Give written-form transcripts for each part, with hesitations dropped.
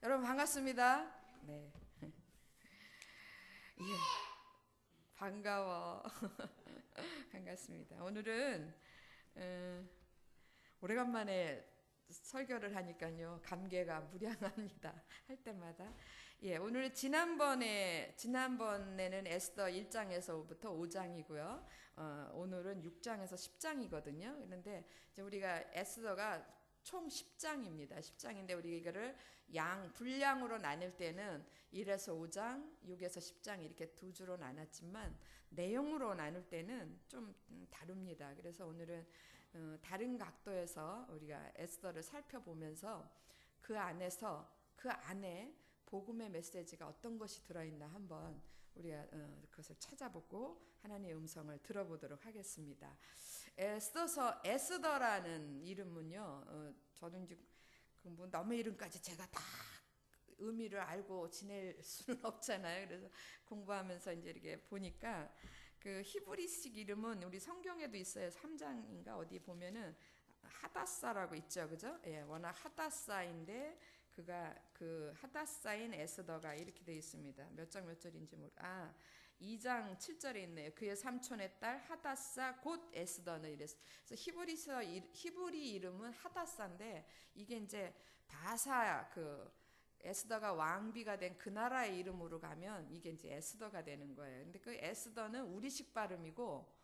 여러분 반갑습니다. 네. 예, 반가워. 반갑습니다. 오늘은 오래간만에 설교를 하니까요 감개가 무량합니다. 할 때마다. 예, 오늘 지난번에는 에스더 1장에서부터 5장이고요. 오늘은 6장에서 10장이거든요. 그런데 이제 우리가 에스더가 총 10장입니다. 10장인데 우리 이거를 분량으로 나눌 때는 1에서 5장, 6에서 10장 이렇게 두 주로 나눴지만 내용으로 나눌 때는 좀 다릅니다. 그래서 오늘은 다른 각도에서 우리가 에스더를 살펴보면서 그 안에 복음의 메시지가 어떤 것이 들어있나 한번 우리가 그것을 찾아보고 하나님의 음성을 들어보도록 하겠습니다. 에스더라는 이름은요, 저는 이제 뭐 남의 이름까지 제가 다 의미를 알고 지낼 수는 없잖아요. 그래서 공부하면서 이제 이렇게 보니까 그 히브리식 이름은 우리 성경에도 있어요. 3장인가 어디 보면은 하다사라고 있죠, 그죠? 예, 워낙 하다사인데 그가 그 하다사인 에스더가 이렇게 되어 있습니다. 몇 절인지 2장 7절에 있네요. 그의 삼촌의 딸 하다사 곧 에스더는 이랬어. 그래서 히브리 이름은 하다사인데 이게 이제 바사 에스더가 왕비가 된 그 나라의 이름으로 가면 이게 이제 에스더가 되는 거예요. 근데 그 에스더는 우리식 발음이고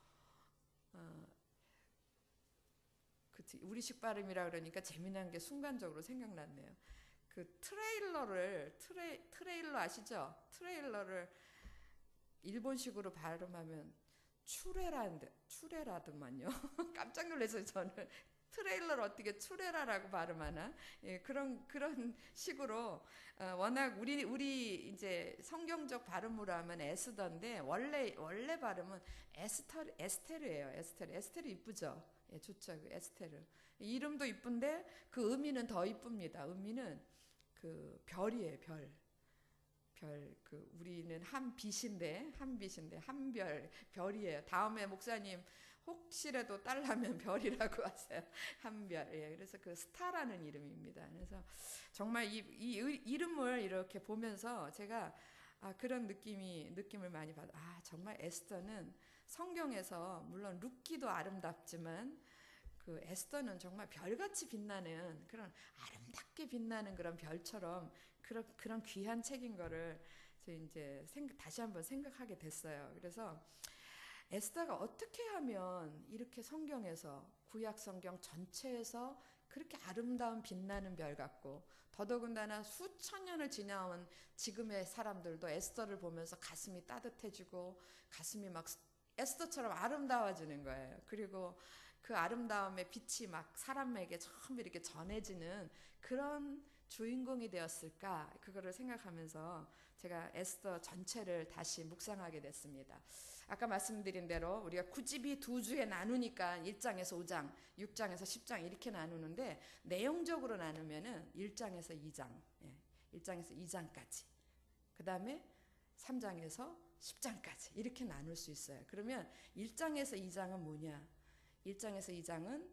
우리식 발음이라 그러니까 재미난 게 순간적으로 생각났네요. 그 트레일러 아시죠? 트레일러를 일본식으로 발음하면 추레라더만요. 깜짝 놀라서 저는 트레일러를 어떻게 추레라라고 발음하나? 예, 그런 식으로 워낙 우리 이제 성경적 발음으로 하면 에스더인데 원래 발음은 에스테르예요. 에스테르 이쁘죠? 예, 좋죠. 그 에스테르. 이름도 이쁜데 그 의미는 더 이쁩니다. 의미는 그 별이에요, 별. 우리는 한별, 별이에요. 다음에 목사님 혹시라도 딸라면 별이라고 하세요. 한별. 예, 그래서 그 스타라는 이름입니다. 그래서 정말 이 이름을 이렇게 보면서 제가 그런 느낌을 많이 받아. 정말 에스더는 성경에서 물론 룻기도 아름답지만 그 에스더는 정말 별같이 빛나는 그런 아름답게 빛나는 그런 별처럼 그런 귀한 책인 거를 이제 다시 한번 생각하게 됐어요. 그래서 에스더가 어떻게 하면 이렇게 성경에서 구약 성경 전체에서 그렇게 아름다운 빛나는 별 같고 더더군다나 수천 년을 지나온 지금의 사람들도 에스더를 보면서 가슴이 따뜻해지고 가슴이 막 에스더처럼 아름다워지는 거예요. 그리고 그 아름다움의 빛이 막 사람에게 처음 이렇게 전해지는 그런 주인공이 되었을까? 그거를 생각하면서 제가 에스더 전체를 다시 묵상하게 됐습니다. 아까 말씀드린 대로 우리가 구집이 두 주에 나누니까 1장에서 5장, 6장에서 10장 이렇게 나누는데 내용적으로 나누면은 1장에서 2장, 1장에서 2장까지. 그 다음에 3장에서 10장까지 이렇게 나눌 수 있어요. 그러면 1장에서 2장은 뭐냐? 1장에서 2장은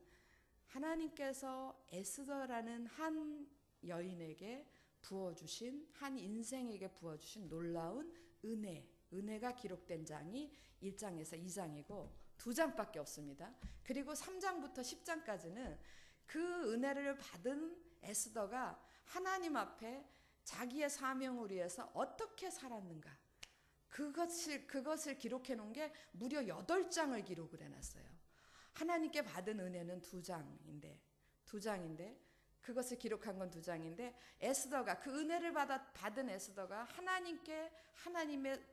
하나님께서 에스더라는 한 여인에게 부어주신 한 인생에게 부어주신 놀라운 은혜가 기록된 장이 1장에서 2장이고 2장밖에 없습니다. 그리고 3장부터 10장까지는 그 은혜를 받은 에스더가 하나님 앞에 자기의 사명을 위해서 어떻게 살았는가 그것을 기록해 놓은 게 무려 8장을 기록을 해놨어요. 하나님께 받은 은혜는 2장인데 그것을 기록한 건 2장인데 에스더가 그 은혜를 받은 에스더가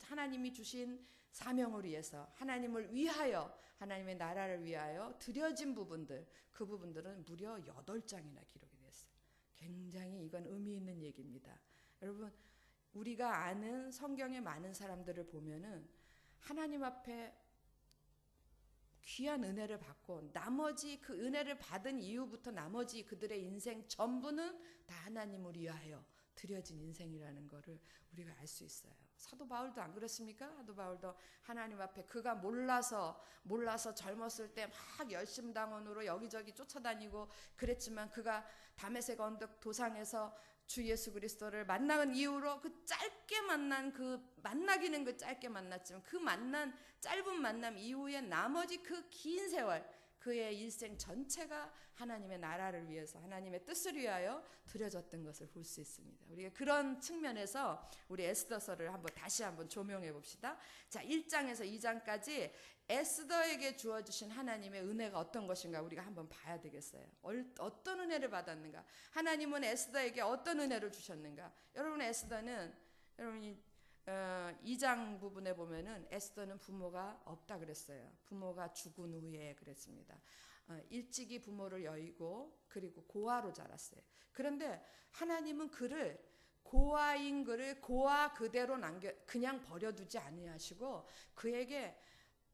하나님이 주신 사명을 위해서 하나님을 위하여 하나님의 나라를 위하여 드려진 그 부분들은 무려 8장이나 기록이 됐어요. 굉장히 이건 의미 있는 얘기입니다. 여러분 우리가 아는 성경의 많은 사람들을 보면은 하나님 앞에 귀한 은혜를 받고 나머지 그 은혜를 받은 이후부터 나머지 그들의 인생 전부는 다 하나님을 위하여 드려진 인생이라는 거를 우리가 알 수 있어요. 사도 바울도 안 그렇습니까? 사도 바울도 하나님 앞에 그가 몰라서 젊었을 때 막 열심당원으로 여기저기 쫓아다니고 그랬지만 그가 다메섹 언덕 도상에서 주 예수 그리스도를 만난 이후로 그 짧게 만난 만나기는 짧게 만났지만 그 짧은 만남 이후에 나머지 그 긴 세월 그의 일생 전체가 하나님의 나라를 위해서 하나님의 뜻을 위하여 드려졌던 것을 볼 수 있습니다. 우리가 그런 측면에서 우리 에스더서를 다시 한번 조명해 봅시다. 자, 1장에서 2장까지 에스더에게 주어주신 하나님의 은혜가 어떤 것인가 우리가 한번 봐야 되겠어요. 어떤 은혜를 받았는가? 하나님은 에스더에게 어떤 은혜를 주셨는가? 여러분, 에스더는 여러분이 2장 부분에 보면은 에스더는 부모가 없다 그랬어요. 부모가 죽은 후에 그랬습니다. 일찍이 부모를 여의고 그리고 고아로 자랐어요. 그런데 하나님은 고아인 그를 고아 그대로 그냥 버려두지 아니하시고 그에게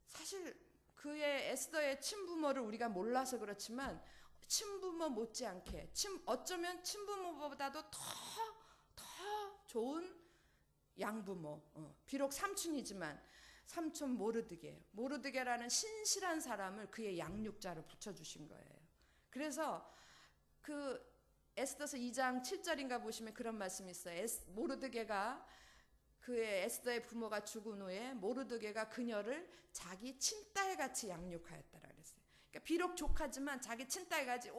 사실 그의 에스더의 친부모를 우리가 몰라서 그렇지만 친부모 못지않게 어쩌면 친부모보다도 더 좋은 양부모, 비록 삼촌이지만 삼촌 모르드게라는 신실한 사람을 그의 양육자로 붙여주신 거예요. 그래서 그 에스더서 2장 7절인가 보시면 그런 말씀이 있어요. 모르드게가 그의 에스더의 부모가 죽은 후에 모르드게가 그녀를 자기 친딸같이 양육하였다라 그랬어요. 그러니까 비록 족하지만 자기 친딸같이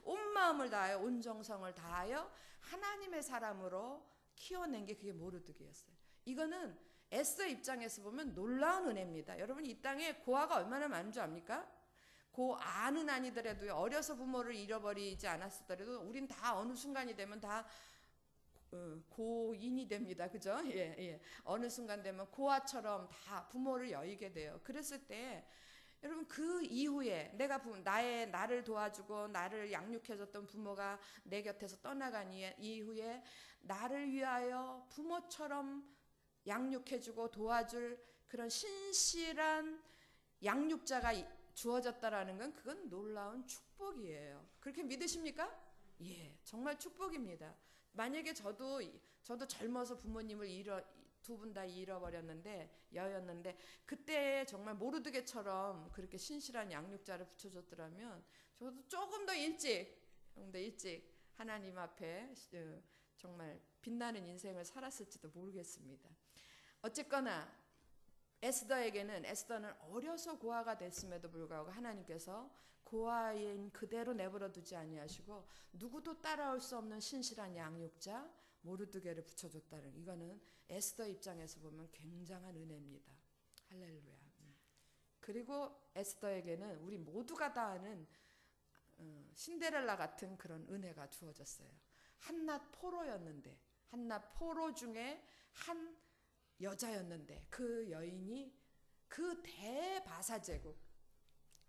온 마음을 다하여 온 정성을 다하여 하나님의 사람으로 키워낸 게 그게 모르드게였어요. 이거는 에스더 입장에서 보면 놀라운 은혜입니다. 여러분, 이 땅에 고아가 얼마나 많은 줄 압니까? 고아는 아니더라도 어려서 부모를 잃어버리지 않았더라도 우린 다 어느 순간이 되면 다 고인이 됩니다. 그죠? 예. 어느 순간 되면 고아처럼 다 부모를 여의게 돼요. 그랬을 때 여러분, 그 이후에 나를 도와주고 나를 양육해줬던 부모가 내 곁에서 떠나간 이후에 나를 위하여 부모처럼 양육해주고 도와줄 그런 신실한 양육자가 주어졌다라는 건 그건 놀라운 축복이에요. 그렇게 믿으십니까? 예, 정말 축복입니다. 만약에 저도 젊어서 부모님을 두 분 다 여였는데 그때 정말 모르드게처럼 그렇게 신실한 양육자를 붙여줬더라면 저도 조금 더 일찍 하나님 앞에 정말 빛나는 인생을 살았을지도 모르겠습니다. 어쨌거나 에스더는 어려서 고아가 됐음에도 불구하고 하나님께서 고아인 그대로 내버려 두지 아니하시고 누구도 따라올 수 없는 신실한 양육자 모르드게를 붙여줬다는, 이거는 에스더 입장에서 보면 굉장한 은혜입니다. 할렐루야. 그리고 에스더에게는 우리 모두가 다 아는 신데렐라 같은 그런 은혜가 주어졌어요. 한낱 포로 중에 한 여자였는데 그 여인이 그 대바사 제국,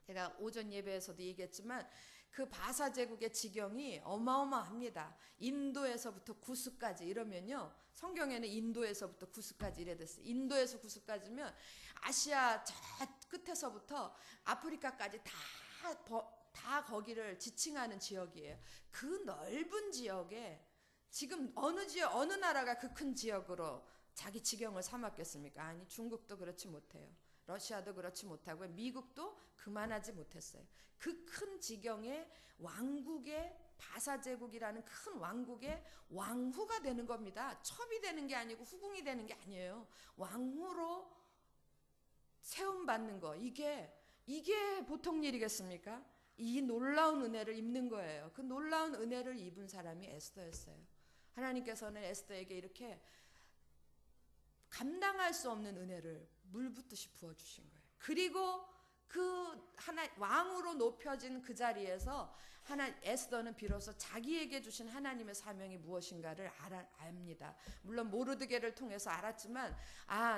제가 오전 예배에서도 얘기했지만 그 바사 제국의 지경이 어마어마합니다. 인도에서부터 구스까지 이러면요, 성경에는 인도에서부터 구스까지 이래 됐어요. 인도에서 구스까지면 아시아 저 끝에서부터 아프리카까지 다 거기를 지칭하는 지역이에요. 그 넓은 지역에 지금 어느 나라가 그 큰 지역으로 자기 지경을 삼았겠습니까? 아니, 중국도 그렇지 못해요. 러시아도 그렇지 못하고 미국도 그만하지 못했어요. 그 큰 지경의 왕국의 바사제국이라는 큰 왕국의 왕후가 되는 겁니다. 첩이 되는 게 아니고 후궁이 되는 게 아니에요. 왕후로 세움받는 거, 이게 보통 일이겠습니까? 이 놀라운 은혜를 입는 거예요. 그 놀라운 은혜를 입은 사람이 에스더였어요. 하나님께서는 에스더에게 이렇게 감당할 수 없는 은혜를 물붓듯이 부어주신 거예요. 그리고 왕으로 높여진 그 자리에서 에스더는 비로소 자기에게 주신 하나님의 사명이 무엇인가를 압니다. 물론 모르드게를 통해서 알았지만,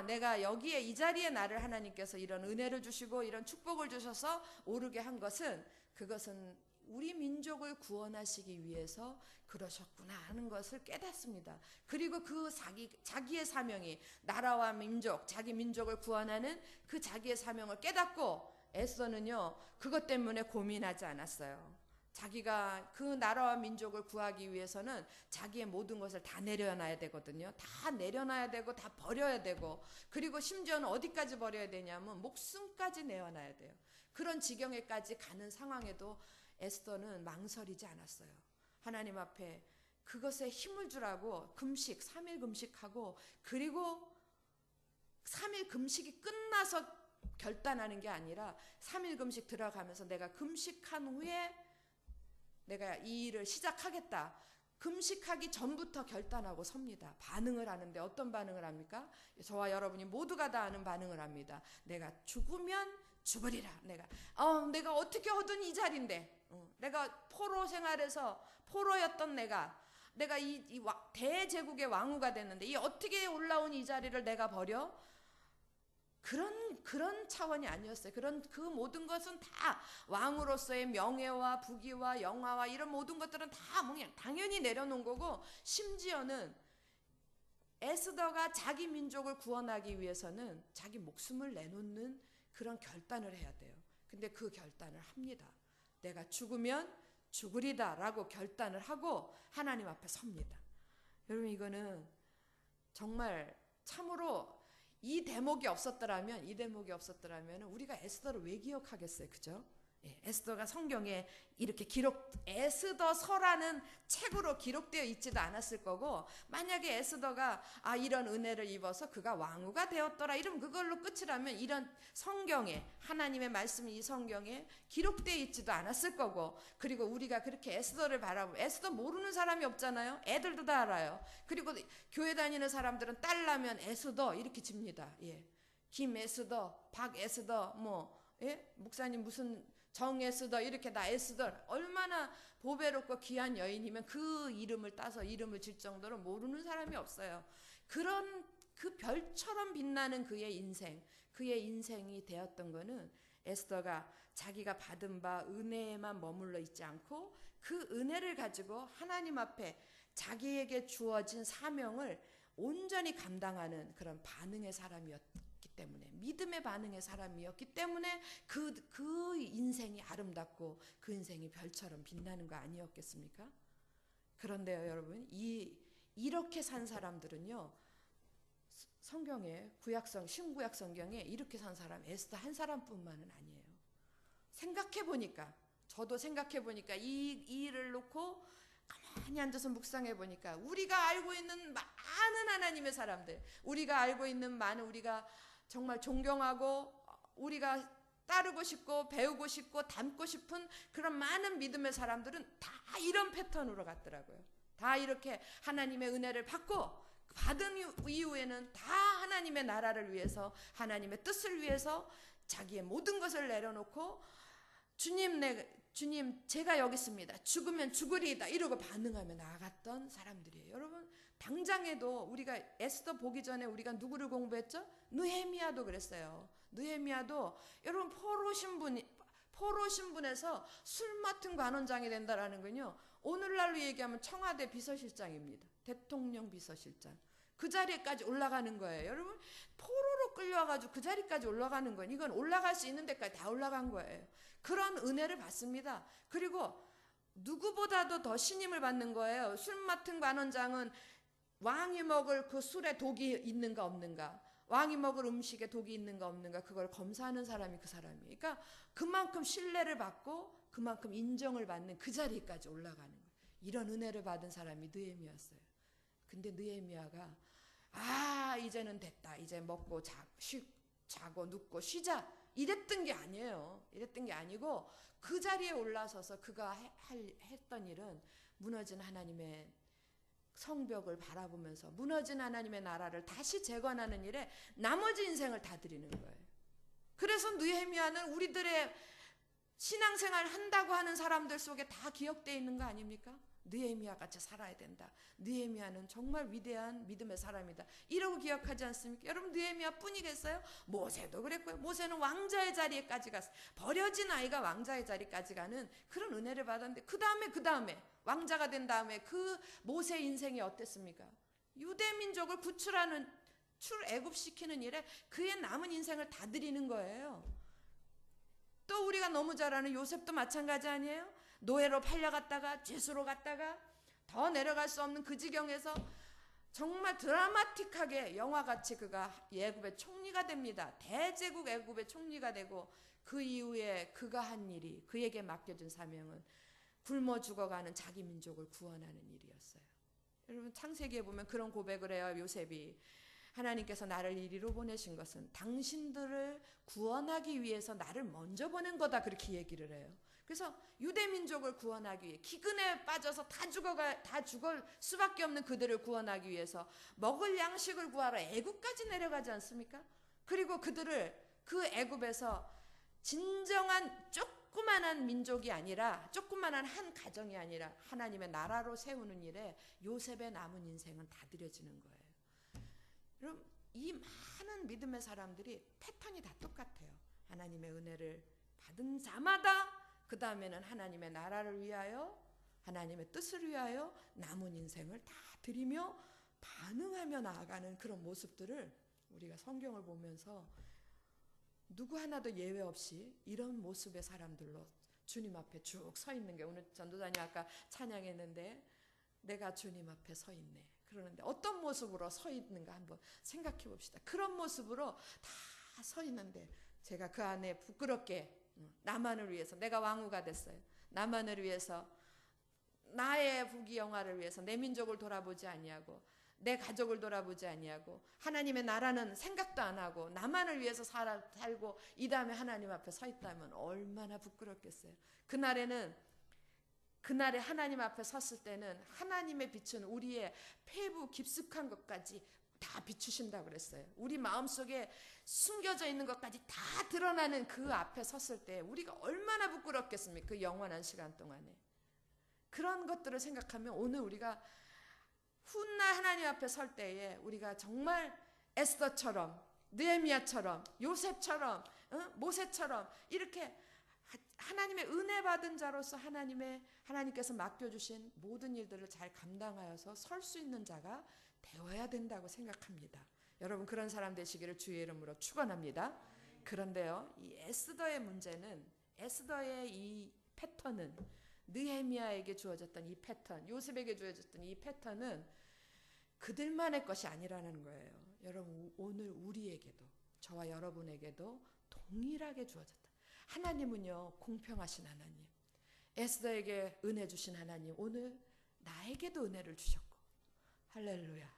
내가 여기에 이 자리에 나를 하나님께서 이런 은혜를 주시고 이런 축복을 주셔서 오르게 한 그것은 우리 민족을 구원하시기 위해서 그러셨구나 하는 것을 깨닫습니다. 그리고 그 자기의 사명이 나라와 민족, 자기 민족을 구원하는 그 자기의 사명을 깨닫고 에스더는요, 그것 때문에 고민하지 않았어요. 자기가 그 나라와 민족을 구하기 위해서는 자기의 모든 것을 다 내려놔야 되거든요. 다 내려놔야 되고 다 버려야 되고, 그리고 심지어는 어디까지 버려야 되냐면 목숨까지 내어놔야 돼요. 그런 지경에까지 가는 상황에도 에스더는 망설이지 않았어요. 하나님 앞에 그것에 힘을 주라고 금식, 3일 금식하고, 그리고 3일 금식이 끝나서 결단하는 게 아니라 3일 금식 들어가면서 내가 금식한 후에 내가 이 일을 시작하겠다. 금식하기 전부터 결단하고 섭니다. 반응을 하는데 어떤 반응을 합니까? 저와 여러분이 모두가 다 아는 반응을 합니다. 내가 죽으면 죽으리라. 내가 어떻게 얻은 이 자리인데, 내가 포로 생활에서 포로였던 내가 이 대제국의 왕후가 됐는데 이 어떻게 올라온 이 자리를 내가 버려? 그런 차원이 아니었어요. 그 모든 것은 다 왕으로서의 명예와 부귀와 영화와 이런 모든 것들은 다 그냥 당연히 내려놓은 거고, 심지어는 에스더가 자기 민족을 구원하기 위해서는 자기 목숨을 내놓는 그런 결단을 해야 돼요. 근데 그 결단을 합니다. 내가 죽으면 죽으리다 라고 결단을 하고 하나님 앞에 섭니다. 여러분, 이거는 정말 참으로 이 대목이 없었더라면 우리가 에스더를 왜 기억하겠어요? 그죠? 예, 에스더가 성경에 이렇게 에스더서라는 책으로 기록되어 있지도 않았을 거고, 만약에 에스더가 이런 은혜를 입어서 그가 왕후가 되었더라 이러면 그걸로 끝이라면 이런 성경에, 하나님의 말씀이 이 성경에 기록되어 있지도 않았을 거고, 그리고 우리가 그렇게 에스더를 바라보면 에스더 모르는 사람이 없잖아요. 애들도 다 알아요. 그리고 교회 다니는 사람들은 딸나면 에스더 이렇게 집니다. 예. 김에스더, 박에스더, 예? 목사님 무슨 정에스더 이렇게 다 에스더, 얼마나 보배롭고 귀한 여인이면 그 이름을 따서 이름을 질 정도로 모르는 사람이 없어요. 그런 그 별처럼 빛나는 그의 인생이 되었던 거는 에스더가 자기가 받은 바 은혜에만 머물러 있지 않고 그 은혜를 가지고 하나님 앞에 자기에게 주어진 사명을 온전히 감당하는 그런 반응의 사람이었기 때문에, 믿음의 반응의 사람이었기 때문에 그 인생이 아름답고 그 인생이 별처럼 빛나는 거 아니었겠습니까? 그런데요, 여러분, 이렇게 산 사람들은요, 성경에 신구약 성경에 이렇게 산 사람 에스더 한 사람뿐만은 아니에요. 저도 생각해 보니까 이 일을 놓고 가만히 앉아서 묵상해 보니까 우리가 알고 있는 많은 하나님의 사람들, 우리가 알고 있는 많은, 우리가 정말 존경하고 우리가 따르고 싶고 배우고 싶고 닮고 싶은 그런 많은 믿음의 사람들은 다 이런 패턴으로 갔더라고요. 다 이렇게 하나님의 은혜를 받은 이후에는 다 하나님의 나라를 위해서, 하나님의 뜻을 위해서 자기의 모든 것을 내려놓고 주님 제가 여기 있습니다. 죽으면 죽으리이다 이러고 반응하며 나아갔던 사람들이에요. 여러분, 당장에도 우리가 에스더 보기 전에 우리가 누구를 공부했죠? 느헤미야도 그랬어요. 느헤미야도 여러분 포로 신분에서 술 맡은 관원장이 된다라는 건요, 오늘날로 얘기하면 청와대 비서실장입니다. 대통령 비서실장. 그 자리에까지 올라가는 거예요. 여러분, 포로로 끌려와가지고 그 자리까지 올라가는 건, 이건 올라갈 수 있는 데까지 다 올라간 거예요. 그런 은혜를 받습니다. 그리고 누구보다도 더 신임을 받는 거예요. 술 맡은 관원장은 왕이 먹을 그 술에 독이 있는가 없는가, 왕이 먹을 음식에 독이 있는가 없는가, 그걸 검사하는 사람이 그 사람이에요. 그러니까 그만큼 신뢰를 받고 그만큼 인정을 받는 그 자리까지 올라가는 거예요. 이런 은혜를 받은 사람이 느헤미야였어요. 근데 느헤미야가 이제는 됐다, 이제 먹고 자고 눕고 쉬자 이랬던 게 아니에요. 이랬던 게 아니고 그 자리에 올라서서 그가 했던 일은 무너진 하나님의 성벽을 바라보면서 무너진 하나님의 나라를 다시 재건하는 일에 나머지 인생을 다 드리는 거예요. 그래서 느헤미야는 우리들의 신앙생활 한다고 하는 사람들 속에 다 기억되어 있는 거 아닙니까? 느헤미야 같이 살아야 된다. 느헤미야는 정말 위대한 믿음의 사람이다. 이러고 기억하지 않습니까? 여러분, 느헤미야 뿐이겠어요? 모세도 그랬고요. 모세는 왕자의 자리에까지 갔어요. 버려진 아이가 왕자의 자리까지 가는 그런 은혜를 받았는데, 그 다음에 왕자가 된 다음에 그 모세 인생이 어땠습니까? 유대민족을 출애굽시키는 일에 그의 남은 인생을 다 드리는 거예요. 또 우리가 너무 잘 아는 요셉도 마찬가지 아니에요? 노예로 팔려갔다가 죄수로 갔다가 더 내려갈 수 없는 그 지경에서 정말 드라마틱하게 영화같이 그가 애굽의 총리가 됩니다. 대제국 애굽의 총리가 되고, 그 이후에 그가 한 일이, 그에게 맡겨진 사명은 굶어 죽어가는 자기 민족을 구원하는 일이었어요. 여러분 창세기에 보면 그런 고백을 해요. 요셉이 하나님께서 나를 이리로 보내신 것은 당신들을 구원하기 위해서 나를 먼저 보낸 거다, 그렇게 얘기를 해요. 그래서 유대 민족을 구원하기 위해, 기근에 빠져서 다 죽을 수밖에 없는 그들을 구원하기 위해서 먹을 양식을 구하러 애굽까지 내려가지 않습니까? 그리고 그들을 그 애굽에서 진정한 조그만한 민족이 아니라, 조그만한 한 가정이 아니라 하나님의 나라로 세우는 일에 요셉의 남은 인생은 다 들여지는 거예요. 여러분, 이 많은 믿음의 사람들이 패턴이 다 똑같아요. 하나님의 은혜를 받은 자마다 그 다음에는 하나님의 나라를 위하여, 하나님의 뜻을 위하여 남은 인생을 다 드리며 반응하며 나아가는 그런 모습들을 우리가 성경을 보면서 누구 하나도 예외 없이 이런 모습의 사람들로 주님 앞에 쭉 서 있는 게, 오늘 전도사님 아까 찬양했는데 내가 주님 앞에 서 있네 그러는데 어떤 모습으로 서 있는가 한번 생각해 봅시다. 그런 모습으로 다 서 있는데 제가 그 안에 부끄럽게 나만을 위해서, 내가 왕후가 됐어요. 나만을 위해서, 나의 부귀영화를 위해서 내 민족을 돌아보지 아니하고 내 가족을 돌아보지 아니하고 하나님의 나라는 생각도 안 하고 나만을 위해서 살고 이 다음에 하나님 앞에 서 있다면 얼마나 부끄럽겠어요. 그날에 하나님 앞에 섰을 때는 하나님의 빛은 우리의 폐부 깊숙한 것까지 다 비추신다고 그랬어요. 우리 마음속에 숨겨져 있는 것까지 다 드러나는 그 앞에 섰을 때 우리가 얼마나 부끄럽겠습니까? 그 영원한 시간 동안에. 그런 것들을 생각하면 오늘 우리가 훗날 하나님 앞에 설 때에 우리가 정말 에스더처럼, 느헤미야처럼, 요셉처럼, 모세처럼 이렇게 하나님의 은혜 받은 자로서 하나님께서 맡겨주신 모든 일들을 잘 감당하여서 설 수 있는 자가 되어야 된다고 생각합니다. 여러분, 그런 사람 되시기를 주의 이름으로 축원합니다. 그런데요, 이 에스더의 문제는, 에스더의 이 패턴은, 느헤미야에게 주어졌던 이 패턴, 요셉에게 주어졌던 이 패턴은 그들만의 것이 아니라는 거예요. 여러분, 오늘 우리에게도, 저와 여러분에게도 동일하게 주어졌다. 하나님은요, 공평하신 하나님, 에스더에게 은혜 주신 하나님, 오늘 나에게도 은혜를 주셨고, 할렐루야.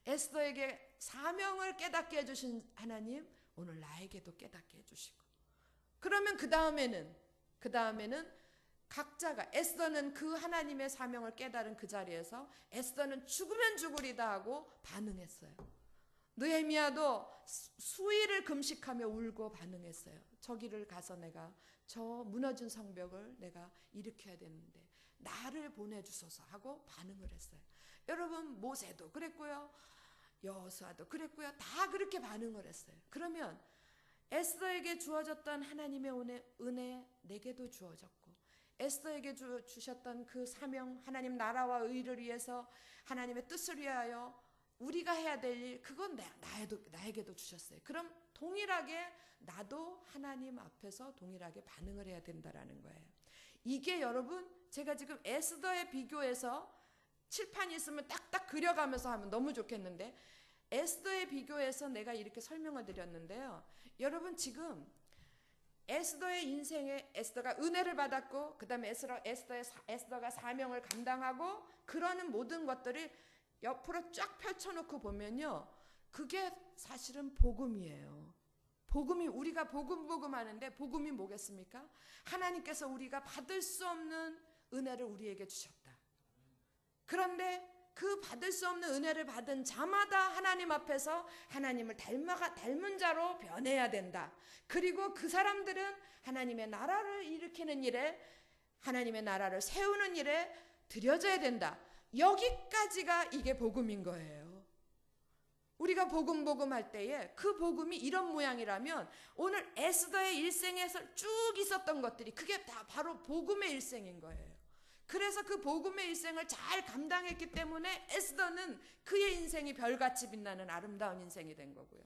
에스더에게 사명을 깨닫게 해주신 하나님, 오늘 나에게도 깨닫게 해주시고, 그러면 그 다음에는 각자가, 에스더는 그 하나님의 사명을 깨달은 그 자리에서 에스더는 죽으면 죽으리다 하고 반응했어요. 느헤미야도 수일을 금식하며 울고 반응했어요. 저기를 가서 내가 저 무너진 성벽을 내가 일으켜야 되는데 나를 보내주소서 하고 반응을 했어요. 여러분, 모세도 그랬고요, 여호수아도 그랬고요, 다 그렇게 반응을 했어요. 그러면 에스더에게 주어졌던 하나님의 은혜 내게도 주어졌고, 에스더에게 주셨던 그 사명, 하나님 나라와 의를 위해서 하나님의 뜻을 위하여 우리가 해야 될 일, 그건 나에게도 주셨어요. 그럼 동일하게 나도 하나님 앞에서 동일하게 반응을 해야 된다라는 거예요. 이게 여러분, 제가 지금 에스더에 비교해서 칠판이 있으면 딱딱 그려가면서 하면 너무 좋겠는데, 에스더에 비교해서 내가 이렇게 설명을 드렸는데요. 여러분, 지금 에스더의 인생에, 에스더가 은혜를 받았고 그 다음에 에스더가 사명을 감당하고 그러는 모든 것들을 옆으로 쫙 펼쳐놓고 보면요, 그게 사실은 복음이에요. 복음이, 우리가 복음 하는데 복음이 뭐겠습니까? 하나님께서 우리가 받을 수 없는 은혜를 우리에게 주셨다. 그런데 그 받을 수 없는 은혜를 받은 자마다 하나님 앞에서 하나님을 닮은 자로 변해야 된다. 그리고 그 사람들은 하나님의 나라를 일으키는 일에, 하나님의 나라를 세우는 일에 들여져야 된다. 여기까지가 이게 복음인 거예요. 우리가 복음 할 때에 그 복음이 이런 모양이라면 오늘 에스더의 일생에서 쭉 있었던 것들이 그게 다 바로 복음의 일생인 거예요. 그래서 그 복음의 일생을 잘 감당했기 때문에 에스더는 그의 인생이 별같이 빛나는 아름다운 인생이 된 거고요.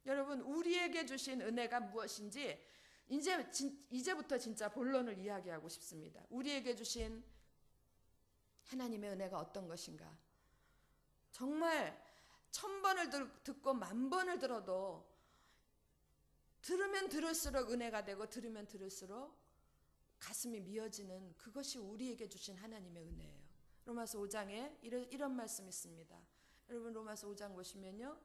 여러분, 우리에게 주신 은혜가 무엇인지 이제부터 진짜 본론을 이야기하고 싶습니다. 우리에게 주신 하나님의 은혜가 어떤 것인가? 정말 1000번을 듣고 10,000번을 들어도 들으면 들을수록 은혜가 되고 들으면 들을수록 가슴이 미어지는, 그것이 우리에게 주신 하나님의 은혜예요. 로마서 5장에 이런 말씀이 있습니다. 여러분 로마서 5장 보시면요.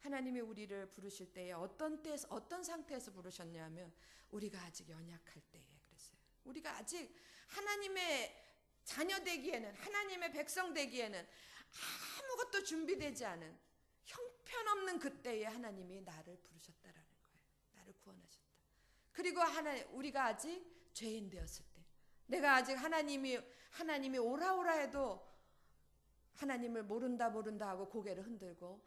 하나님이 우리를 부르실 때에 어떤 상태에서 부르셨냐면 우리가 아직 연약할 때에 그랬어요. 우리가 아직 하나님의 자녀 되기에는, 하나님의 백성 되기에는 아무것도 준비되지 않은 형편없는 그때에 하나님이 나를 부르셨다라는 거예요. 나를 구원하셨다. 그리고 우리가 아직 죄인 되었을 때, 내가 아직 하나님이 오라 해도 하나님을 모른다 하고 고개를 흔들고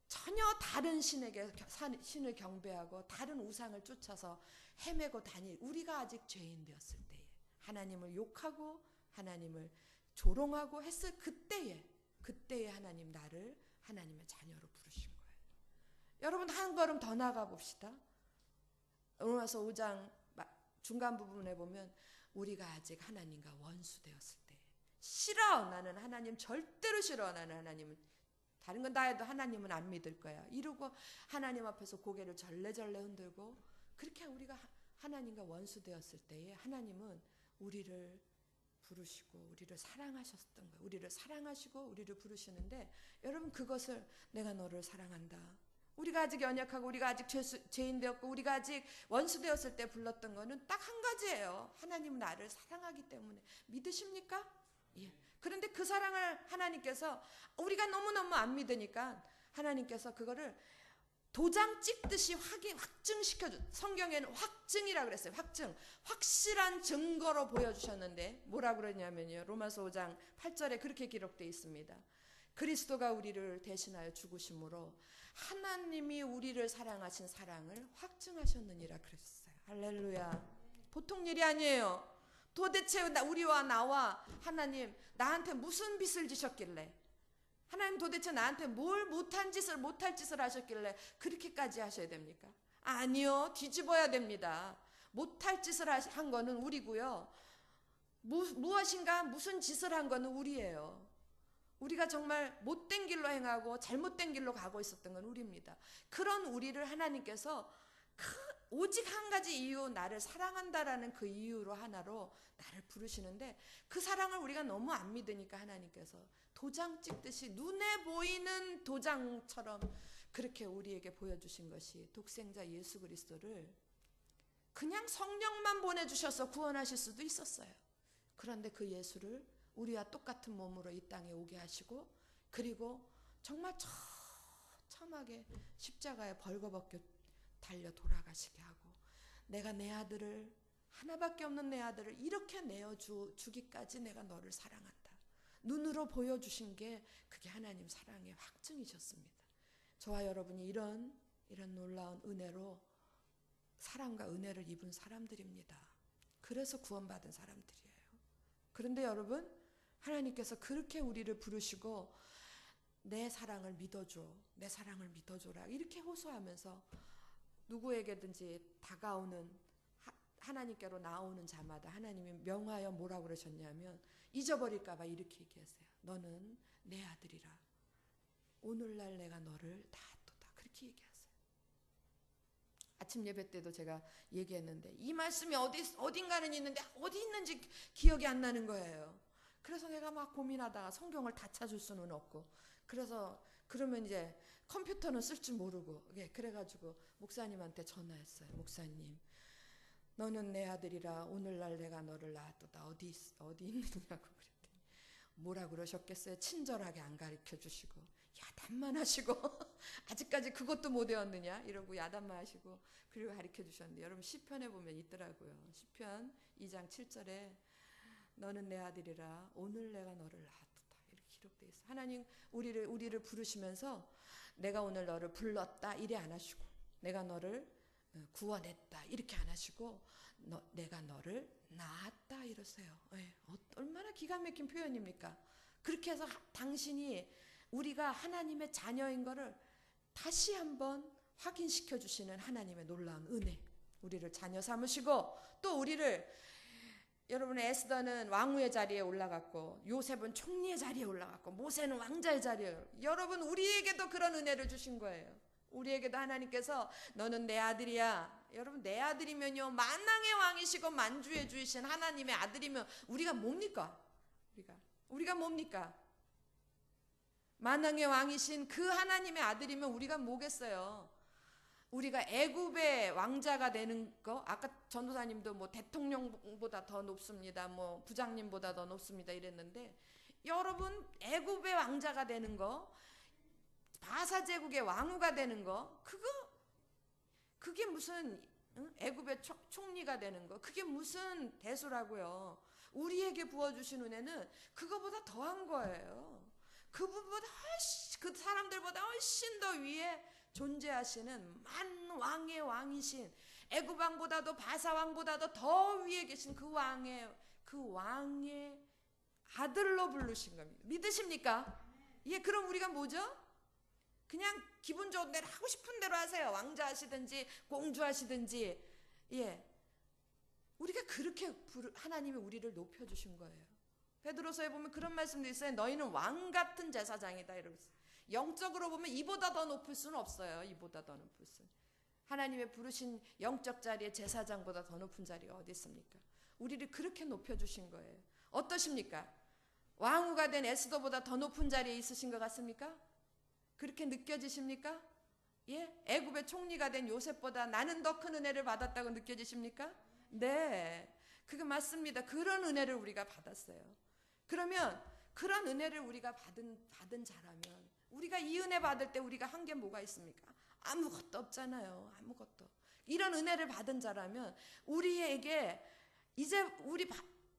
전혀 다른 신을 경배하고 다른 우상을 쫓아서 헤매고 우리가 아직 죄인 되었을 때에 하나님을 욕하고 하나님을 조롱하고 했을 그때에 나를 하나님의 자녀로 부르신 거예요. 여러분 한 걸음 더 나가 봅시다. 로마서 5장 중간 부분에 보면 우리가 아직 하나님과 원수 되었을 때, 싫어, 나는 하나님 절대로 싫어, 나는 하나님은 다른 건 다 해도 하나님은 안 믿을 거야 이러고 하나님 앞에서 고개를 절레절레 흔들고, 그렇게 우리가 하나님과 원수 되었을 때에 하나님은 우리를 부르시고 우리를 사랑하셨던 거예요. 우리를 사랑하시고 우리를 부르시는데, 여러분 그것을 내가 너를 사랑한다, 우리가 아직 연약하고 우리가 아직 죄인 되었고 우리가 아직 원수 되었을 때 불렀던 거는 딱 한 가지예요. 하나님은 나를 사랑하기 때문에. 믿으십니까? 예. 그런데 그 사랑을 하나님께서 우리가 너무너무 안 믿으니까 하나님께서 그거를 도장 찍듯이 확증시켜줘. 성경에는 확증이라고 그랬어요. 확실한 증거로 보여주셨는데 뭐라고 그러냐면요, 로마서 5장 8절에 그렇게 기록되어 있습니다. 그리스도가 우리를 대신하여 죽으심으로 하나님이 우리를 사랑하신 사랑을 확증하셨느니라 그랬어요. 할렐루야. 보통 일이 아니에요. 도대체 우리와 나와 하나님 나한테 무슨 빚을 지셨길래, 하나님 도대체 나한테 뭘 못할 짓을 하셨길래 그렇게까지 하셔야 됩니까? 아니요, 뒤집어야 됩니다. 못할 짓을 한 거는 우리고요, 무엇인가 무슨 짓을 한 거는 우리예요. 우리가 정말 못된 길로 행하고 잘못된 길로 가고 있었던 건 우리입니다. 그런 우리를 하나님께서 오직 한 가지 이유, 나를 사랑한다라는 그 이유로 하나로 나를 부르시는데, 그 사랑을 우리가 너무 안 믿으니까 하나님께서 도장 찍듯이 눈에 보이는 도장처럼 그렇게 우리에게 보여주신 것이 독생자 예수 그리스도를 그냥 성령만 보내주셔서 구원하실 수도 있었어요. 그런데 그 예수를 우리와 똑같은 몸으로 이 땅에 오게 하시고, 그리고 정말 처참하게 십자가에 벌거벗겨 달려 돌아가시게 하고, 내가 내 아들을, 하나밖에 없는 내 아들을 이렇게 내어주기까지 내가 너를 사랑한다, 눈으로 보여주신 게 그게 하나님 사랑의 확증이셨습니다. 저와 여러분이 이런 놀라운 은혜로 사랑과 은혜를 입은 사람들입니다. 그래서 구원받은 사람들이에요. 그런데 여러분, 하나님께서 그렇게 우리를 부르시고 내 사랑을 믿어줘, 내 사랑을 믿어줘라 이렇게 호소하면서 누구에게든지 다가오는 하나님께로 나오는 자마다 하나님이 명하여 뭐라고 그러셨냐면, 잊어버릴까 봐 이렇게 얘기하세요. 너는 내 아들이라, 오늘날 내가 너를 낳았도다, 그렇게 얘기하세요. 아침 예배 때도 제가 얘기했는데 이 말씀이 어딘가는 있는데 어디 있는지 기억이 안 나는 거예요. 그래서 내가 막 고민하다가 성경을 다 찾을 수는 없고, 그러면 이제 컴퓨터는 쓸 줄 모르고, 그래가지고 목사님한테 전화했어요. 목사님, 너는 내 아들이라 오늘날 내가 너를 낳았도다, 어디 있느냐고 그랬더니 뭐라 그러셨겠어요? 친절하게 안 가르쳐 주시고 야단만 하시고 아직까지 그것도 못 외웠느냐 이러고 야단만 하시고, 그리고 가르쳐 주셨는데, 여러분 시편에 보면 있더라고요. 시편 2장 7절에 너는 내 아들이라 오늘 내가 너를 낳았도다 이렇게 기록되어 있어요. 하나님 우리를 부르시면서 내가 오늘 너를 불렀다 이래 안 하시고, 내가 너를 구원했다 이렇게 안 하시고, 내가 너를 낳았다 이러세요. 얼마나 기가 막힌 표현입니까? 그렇게 해서 우리가 하나님의 자녀인 거를 다시 한번 확인시켜 주시는 하나님의 놀라운 은혜, 우리를 자녀 삼으시고, 또 우리를, 여러분 에스더는 왕후의 자리에 올라갔고 요셉은 총리의 자리에 올라갔고 모세는 왕자의 자리에, 여러분 우리에게도 그런 은혜를 주신 거예요. 우리에게도 하나님께서 너는 내 아들이야. 여러분 내 아들이면요, 만왕의 왕이시고 만주의 주이신 하나님의 아들이면 우리가 뭡니까? 우리가 뭡니까? 만왕의 왕이신 그 하나님의 아들이면 우리가 뭐겠어요? 우리가 애굽의 왕자가 되는 거, 아까 전도사님도 뭐 대통령보다 더 높습니다, 뭐 부장님보다 더 높습니다 이랬는데, 여러분 애굽의 왕자가 되는 거, 바사 제국의 왕후가 되는 거, 그게 무슨 애굽의 총리가 되는 거, 그게 무슨 대수라고요? 우리에게 부어주신 은혜는 그거보다 더한 거예요. 그분보다 훨씬, 그 사람들보다 훨씬 더 위에 존재하시는 만왕의 왕이신, 애굽 왕보다도 바사 왕보다도 더 위에 계신 그 왕의 아들로 부르신 겁니다. 믿으십니까? 예, 그럼 우리가 뭐죠? 그냥 기분 좋은 대로 하고 싶은 대로 하세요. 왕자 하시든지 공주 하시든지. 예, 우리가 그렇게 하나님이 우리를 높여주신 거예요. 베드로서에 보면 그런 말씀도 있어요. 너희는 왕 같은 제사장이다 이러고 있어요. 영적으로 보면 이보다 더 높을 수는 없어요. 이보다 더 높을 수는. 하나님의 부르신 영적 자리에 제사장보다 더 높은 자리가 어디 있습니까? 우리를 그렇게 높여주신 거예요. 어떠십니까? 왕후가 된 에스더보다 더 높은 자리에 있으신 것 같습니까? 그렇게 느껴지십니까? 예? 애굽의 총리가 된 요셉보다 나는 더 큰 은혜를 받았다고 느껴지십니까? 네, 그게 맞습니다. 그런 은혜를 우리가 받았어요. 그러면 그런 은혜를 우리가 받은 자라면, 우리가 이 은혜 받을 때 우리가 한 게 뭐가 있습니까? 아무것도 없잖아요. 아무것도. 이런 은혜를 받은 자라면 우리에게 이제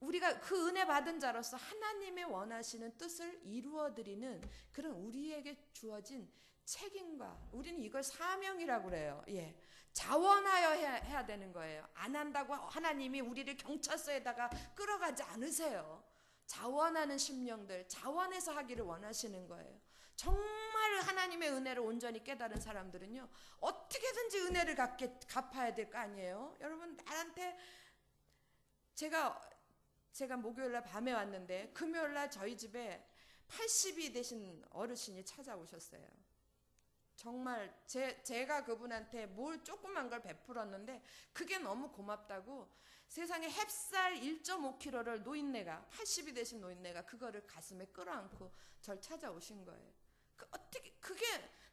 우리가 그 은혜 받은 자로서 하나님의 원하시는 뜻을 이루어드리는 그런 우리에게 주어진 책임과, 우리는 이걸 사명이라고 그래요. 예, 자원하여 해야 되는 거예요. 안 한다고 하나님이 우리를 경찰서에다가 끌어가지 않으세요. 자원하는 심령들, 자원해서 하기를 원하시는 거예요. 정말 하나님의 은혜를 온전히 깨달은 사람들은요, 어떻게든지 은혜를 갚아야 될 거 아니에요. 여러분, 나한테 제가 목요일날 밤에 왔는데 금요일날 저희 집에 80이 되신 어르신이 찾아오셨어요. 정말 제가 그분한테 뭘 조그만 걸 베풀었는데 그게 너무 고맙다고, 세상에 햅쌀 1.5kg를 노인네가, 80이 되신 노인네가 그거를 가슴에 끌어안고 절 찾아오신 거예요. 그게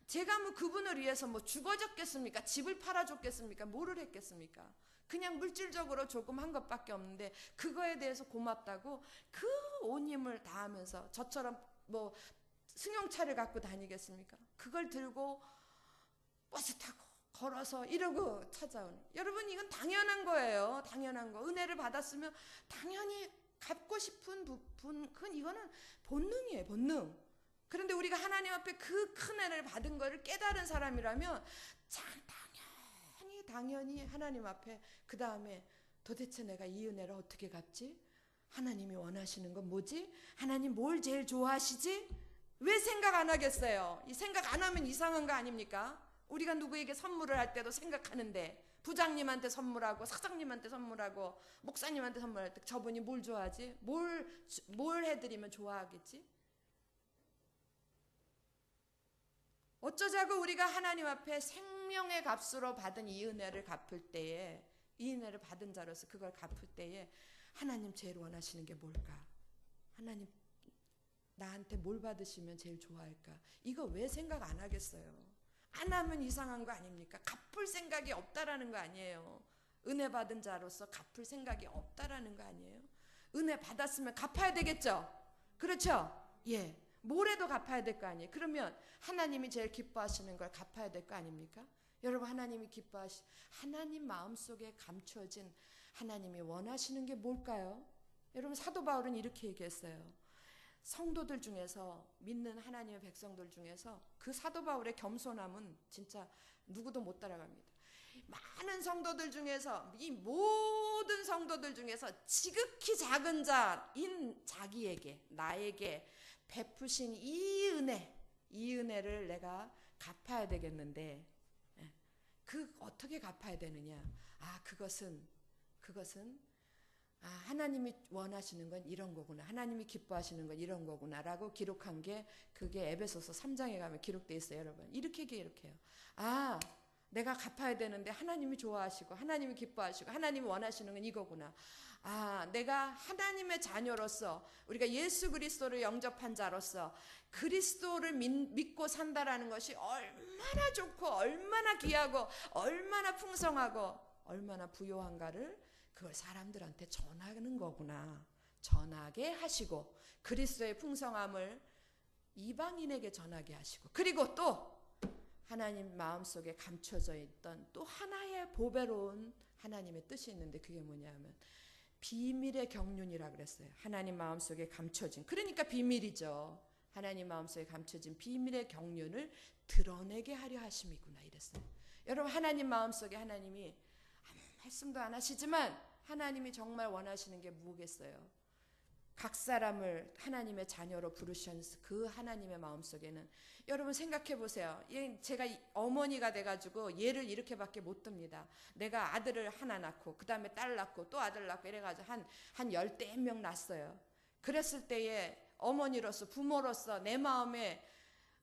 제가 뭐 그분을 위해서 뭐 죽어줬겠습니까? 집을 팔아줬겠습니까? 뭐를 했겠습니까? 그냥 물질적으로 조금 한 것밖에 없는데 그거에 대해서 고맙다고 그 온 힘을 다하면서, 저처럼 뭐 승용차를 갖고 다니겠습니까? 그걸 들고 버스 타고 걸어서 이러고 찾아오는, 여러분 이건 당연한 거예요. 당연한 거. 은혜를 받았으면 당연히 갚고 싶은 부분, 이거는 본능이에요. 본능. 그런데 우리가 하나님 앞에 그 큰 은혜를 받은 거를 깨달은 사람이라면 당연히 하나님 앞에, 그 다음에 도대체 내가 이 은혜를 어떻게 갚지? 하나님이 원하시는 건 뭐지? 하나님 뭘 제일 좋아하시지? 왜 생각 안 하겠어요? 이 생각 안 하면 이상한 거 아닙니까? 우리가 누구에게 선물을 할 때도 생각하는데, 부장님한테 선물하고 사장님한테 선물하고 목사님한테 선물할 때 저분이 뭘 좋아하지? 뭘 해드리면 좋아하겠지? 어쩌자고 우리가 하나님 앞에 생명의 값으로 받은 이 은혜를 갚을 때에, 이 은혜를 받은 자로서 그걸 갚을 때에 하나님 제일 원하시는 게 뭘까? 하나님 나한테 뭘 받으시면 제일 좋아할까? 이거 왜 생각 안 하겠어요? 안 하면 이상한 거 아닙니까? 갚을 생각이 없다라는 거 아니에요. 은혜 받은 자로서 갚을 생각이 없다라는 거 아니에요? 은혜 받았으면 갚아야 되겠죠? 그렇죠? 예. 뭐래도 갚아야 될 거 아니에요. 그러면 하나님이 제일 기뻐하시는 걸 갚아야 될 거 아닙니까? 여러분, 하나님이 하나님 마음속에 감추어진 하나님이 원하시는 게 뭘까요? 여러분, 사도 바울은 이렇게 얘기했어요. 성도들 중에서, 믿는 하나님의 백성들 중에서 그 사도 바울의 겸손함은 진짜 누구도 못 따라갑니다. 많은 성도들 중에서, 이 모든 성도들 중에서 지극히 작은 자인 자기에게, 나에게 베푸신 이 은혜를 내가 갚아야 되겠는데, 어떻게 갚아야 되느냐? 그것은 하나님이 원하시는 건 이런 거구나, 하나님이 기뻐하시는 건 이런 거구나 라고 기록한 게, 그게 에베소서 3장에 가면 기록되어 있어요. 여러분, 이렇게 해요. 내가 갚아야 되는데 하나님이 좋아하시고 하나님이 기뻐하시고 하나님이 원하시는 건 이거구나. 내가 하나님의 자녀로서 우리가 예수 그리스도를 영접한 자로서 그리스도를 믿고 산다라는 것이 얼마나 좋고 얼마나 귀하고 얼마나 풍성하고 얼마나 부요한가를 그걸 사람들한테 전하는 거구나. 전하게 하시고 그리스도의 풍성함을 이방인에게 전하게 하시고, 그리고 또 하나님 마음속에 감춰져 있던 또 하나의 보배로운 하나님의 뜻이 있는데, 그게 뭐냐면 비밀의 경륜이라 그랬어요. 하나님 마음속에 감춰진, 그러니까 비밀이죠. 하나님 마음속에 감춰진 비밀의 경륜을 드러내게 하려 하심이구나 이랬어요. 여러분, 하나님 마음속에 하나님이 아무 말씀도 안 하시지만 하나님이 정말 원하시는 게 뭐겠어요? 각 사람을 하나님의 자녀로 부르신 그 하나님의 마음속에는, 여러분 생각해 보세요. 제가 어머니가 돼가지고 얘를 이렇게밖에 못 듭니다. 내가 아들을 하나 낳고 그 다음에 딸 낳고 또 아들 낳고 이래가지고 한 열댓 명 낳았어요. 그랬을 때에 어머니로서 부모로서 내 마음에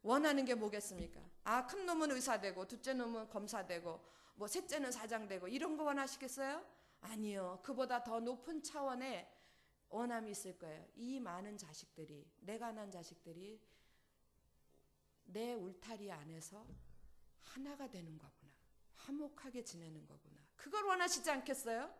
원하는 게 뭐겠습니까? 큰 놈은 의사 되고 둘째 놈은 검사 되고 뭐 셋째는 사장 되고 이런 거 원하시겠어요? 아니요. 그보다 더 높은 차원의 원함이 있을 거예요. 이 많은 자식들이, 내가 낳은 자식들이 내 울타리 안에서 하나가 되는 거구나. 화목하게 지내는 거구나. 그걸 원하시지 않겠어요?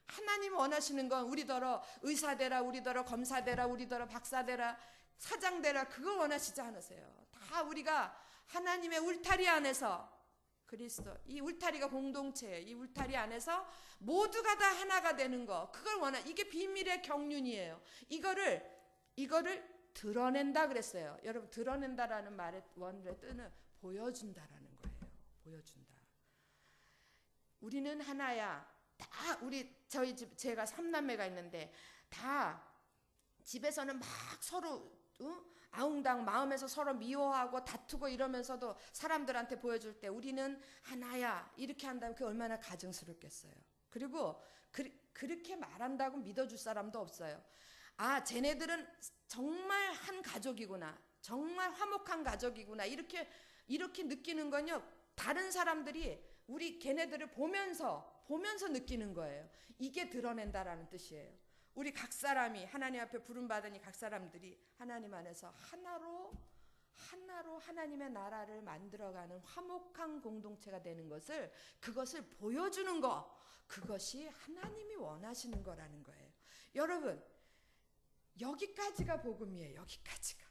하나님 원하시는 건 우리더러 의사 되라, 우리더러 검사 되라, 우리더러 박사 되라, 사장 되라, 그걸 원하시지 않으세요. 다 우리가 하나님의 울타리 안에서, 그리스도, 이 울타리가 공동체예요. 이 울타리 안에서 모두가 다 하나가 되는 거, 그걸 이게 비밀의 경륜이에요. 이거를 드러낸다 그랬어요. 여러분, 드러낸다라는 말의 원래 뜻은 보여준다라는 거예요. 보여준다. 우리는 하나야. 다 저희 집, 제가 3남매가 있는데 다 집에서는 막 서로 아웅당 마음에서 서로 미워하고 다투고 이러면서도 사람들한테 보여줄 때 우리는 하나야 이렇게 한다면 그게 얼마나 가증스럽겠어요. 그리고 그렇게 말한다고 믿어줄 사람도 없어요. 쟤네들은 정말 한 가족이구나, 정말 화목한 가족이구나, 이렇게 느끼는 건요, 다른 사람들이 걔네들을 보면서 느끼는 거예요. 이게 드러낸다라는 뜻이에요. 우리 각 사람이 하나님 앞에 부름받으니 각 사람들이 하나님 안에서 하나로 하나님의 나라를 만들어가는 화목한 공동체가 되는 것을, 그것을 보여주는 거, 그것이 하나님이 원하시는 거라는 거예요. 여러분, 여기까지가 복음이에요. 여기까지가.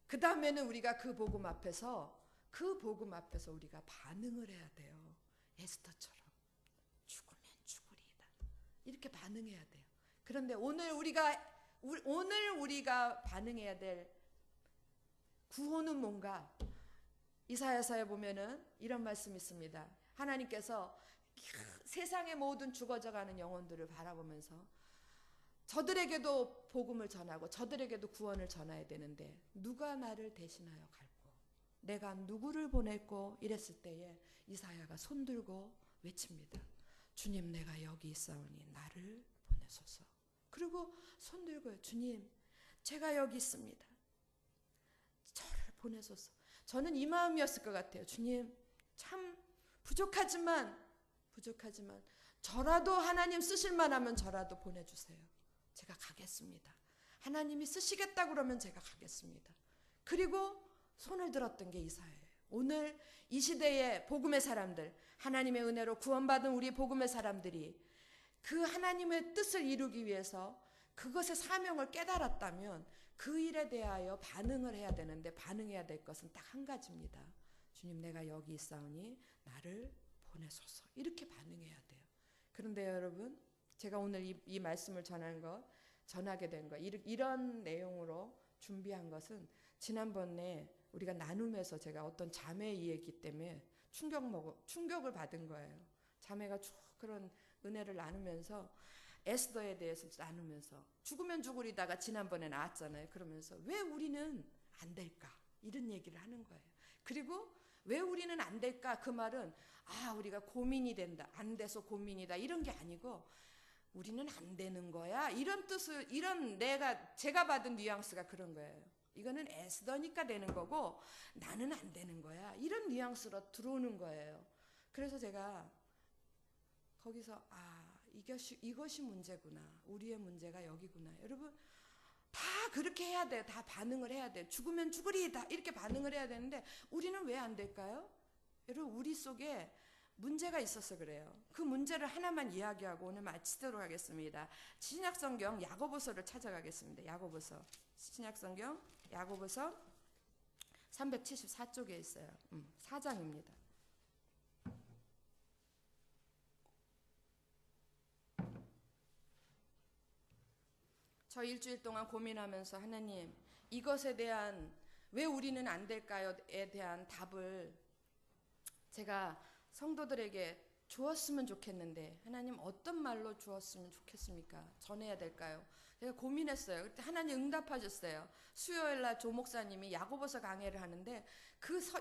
그 다음에는 우리가 그 복음 앞에서 우리가 반응을 해야 돼요. 에스더처럼 죽으면 죽으리이다 이렇게 반응해야 돼요. 그런데 오늘 우리가 반응해야 될 구호는 뭔가? 이사야서에 보면은 이런 말씀이 있습니다. 하나님께서 세상의 모든 죽어져가는 영혼들을 바라보면서 저들에게도 복음을 전하고 저들에게도 구원을 전해야 되는데 누가 나를 대신하여 갈꼬, 내가 누구를 보낼꼬 이랬을 때에 이사야가 손들고 외칩니다. 주님, 내가 여기 있사오니 나를 보내소서. 그리고 손들고요. 주님, 제가 여기 있습니다. 저를 보내소서. 저는 이 마음이었을 것 같아요. 주님, 참 부족하지만 저라도 하나님 쓰실만 하면 저라도 보내주세요. 제가 가겠습니다. 하나님이 쓰시겠다 그러면 제가 가겠습니다. 그리고 손을 들었던 게 이사야예요. 오늘 이 시대의 복음의 사람들, 하나님의 은혜로 구원받은 우리 복음의 사람들이 그 하나님의 뜻을 이루기 위해서 그것의 사명을 깨달았다면 그 일에 대하여 반응을 해야 되는데, 반응해야 될 것은 딱 한 가지입니다. 주님, 내가 여기 있사오니 나를 보내소서. 이렇게 반응해야 돼요. 그런데 여러분, 제가 오늘 이 말씀을 전하게 된 거, 이런 내용으로 준비한 것은 지난번에 우리가 나눔에서 제가 어떤 자매의 얘기 때문에 충격을 받은 거예요. 자매가 쭉 그런 은혜를 나누면서 에스더에 대해서 나누면서 죽으면 죽으리다가 지난번에 나왔잖아요. 그러면서 왜 우리는 안 될까? 이런 얘기를 하는 거예요. 그리고 왜 우리는 안 될까? 그 말은 우리가 고민이 된다, 안 돼서 고민이다, 이런 게 아니고 우리는 안 되는 거야, 이런 뜻을, 제가 받은 뉘앙스가 그런 거예요. 이거는 에스더니까 되는 거고 나는 안 되는 거야, 이런 뉘앙스로 들어오는 거예요. 그래서 제가 거기서 이것이 문제구나. 우리의 문제가 여기구나. 여러분, 다 그렇게 해야 돼요. 다 반응을 해야 돼요. 죽으면 죽으리다 이렇게 반응을 해야 되는데 우리는 왜 안 될까요? 여러분, 우리 속에 문제가 있어서 그래요. 그 문제를 하나만 이야기하고 오늘 마치도록 하겠습니다. 신약성경 야고보서를 찾아가겠습니다. 야고보서, 신약성경 야고보서 374쪽에 있어요. 4장입니다. 저 일주일 동안 고민하면서 하나님, 이것에 대한 왜 우리는 안 될까요에 대한 답을 제가 성도들에게 주었으면 좋겠는데 하나님 어떤 말로 주었으면 좋겠습니까? 전해야 될까요? 제가 고민했어요. 그때 하나님 응답하셨어요. 수요일날 조 목사님이 야고보서 강해를 하는데